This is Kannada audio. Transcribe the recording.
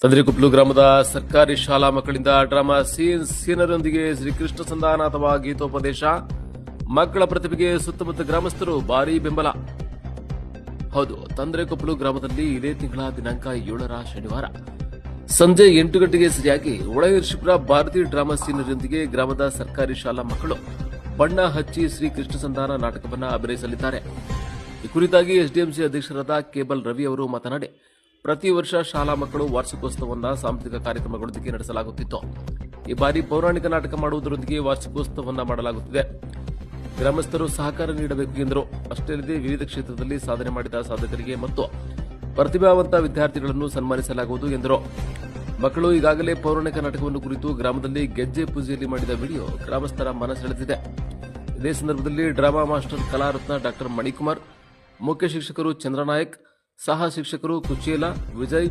ತಂದ್ರಿಕೊಪ್ಪಲು ಗ್ರಾಮದ ಸರ್ಕಾರಿ ಶಾಲಾ ಮಕ್ಕಳಿಂದ ಡ್ರಾಮಾ ಸೀನರೊಂದಿಗೆ ಶ್ರೀಕೃಷ್ಣ ಸಂಧಾನ ಅಥವಾ ಗೀತೋಪದೇಶ. ಮಕ್ಕಳ ಪ್ರತಿಭೆಗೆ ಸುತ್ತಮುತ್ತ ಗ್ರಾಮಸ್ಥರು ಭಾರೀ ಬೆಂಬಲ. ಹೌದು, ತಂದ್ರಿಕೊಪ್ಪಲು ಗ್ರಾಮದಲ್ಲಿ ಇದೇ ತಿಂಗಳ ದಿನಾಂಕ 7ರ ಶನಿವಾರ ಸಂಜೆ 8 ಗಂಟೆಗೆ ಸರಿಯಾಗಿ ಒಳಹಿರ್ಶಿಪುರ ಭಾರತೀಯ ಡ್ರಾಮಾ ಸೀನರೊಂದಿಗೆ ಗ್ರಾಮದ ಸರ್ಕಾರಿ ಶಾಲಾ ಮಕ್ಕಳು ಬಣ್ಣ ಹಚ್ಚಿ ಶ್ರೀಕೃಷ್ಣ ಸಂಧಾನ ನಾಟಕವನ್ನು ಅಭಿನಯಿಸಲಿದ್ದಾರೆ. ಈ ಕುರಿತಾಗಿ ಎಸ್ಡಿಎಂಸಿ ಅಧ್ಯಕ್ಷರಾದ ಕೇಬಲ್ ರವಿ ಅವರು ಮಾತನಾಡಿ, ಪ್ರತಿ ವರ್ಷ ಶಾಲಾ ಮಕ್ಕಳು ವಾರ್ಷಿಕೋತ್ಸವವನ್ನು ಸಾಂಸ್ಕೃತಿಕ ಕಾರ್ಯಕ್ರಮಗಳೊಂದಿಗೆ ನಡೆಸಲಾಗುತ್ತಿತ್ತು. ಈ ಬಾರಿ ಪೌರಾಣಿಕ ನಾಟಕ ಮಾಡುವುದರೊಂದಿಗೆ ವಾರ್ಷಿಕೋತ್ಸವವನ್ನು ಮಾಡಲಾಗುತ್ತಿದೆ. ಗ್ರಾಮಸ್ಥರು ಸಹಕಾರ ನೀಡಬೇಕು ಎಂದರು. ಅಷ್ಟೇ ಅಲ್ಲದೆ ವಿವಿಧ ಕ್ಷೇತ್ರದಲ್ಲಿ ಸಾಧನೆ ಮಾಡಿದ ಸಾಧಕರಿಗೆ ಮತ್ತು ಪ್ರತಿಭಾವಂತ ವಿದ್ಯಾರ್ಥಿಗಳನ್ನು ಸನ್ಮಾನಿಸಲಾಗುವುದು ಎಂದರು. ಮಕ್ಕಳು ಈಗಾಗಲೇ ಪೌರಾಣಿಕ ನಾಟಕವನ್ನು ಕುರಿತು ಗ್ರಾಮದಲ್ಲಿ ಗೆಜ್ಜೆ ಪೂಜೆಯಲ್ಲಿ ಮಾಡಿದ ವಿಡಿಯೋ ಗ್ರಾಮಸ್ಥರ ಮನ ಸೆಳೆದಿದೆ. ಇದೇ ಸಂದರ್ಭದಲ್ಲಿ ಡ್ರಾಮಾ ಮಾಸ್ಟರ್ ಕಲಾರತ್ನ ಡಾ ಮಣಿಕುಮಾರ್, ಮುಖ್ಯ ಶಿಕ್ಷಕರು ಚಂದ್ರನಾಯಕ್, ಸಹ ಶಿಕ್ಷಕರು ಕುಚೇಲ, ವಿಜಯ್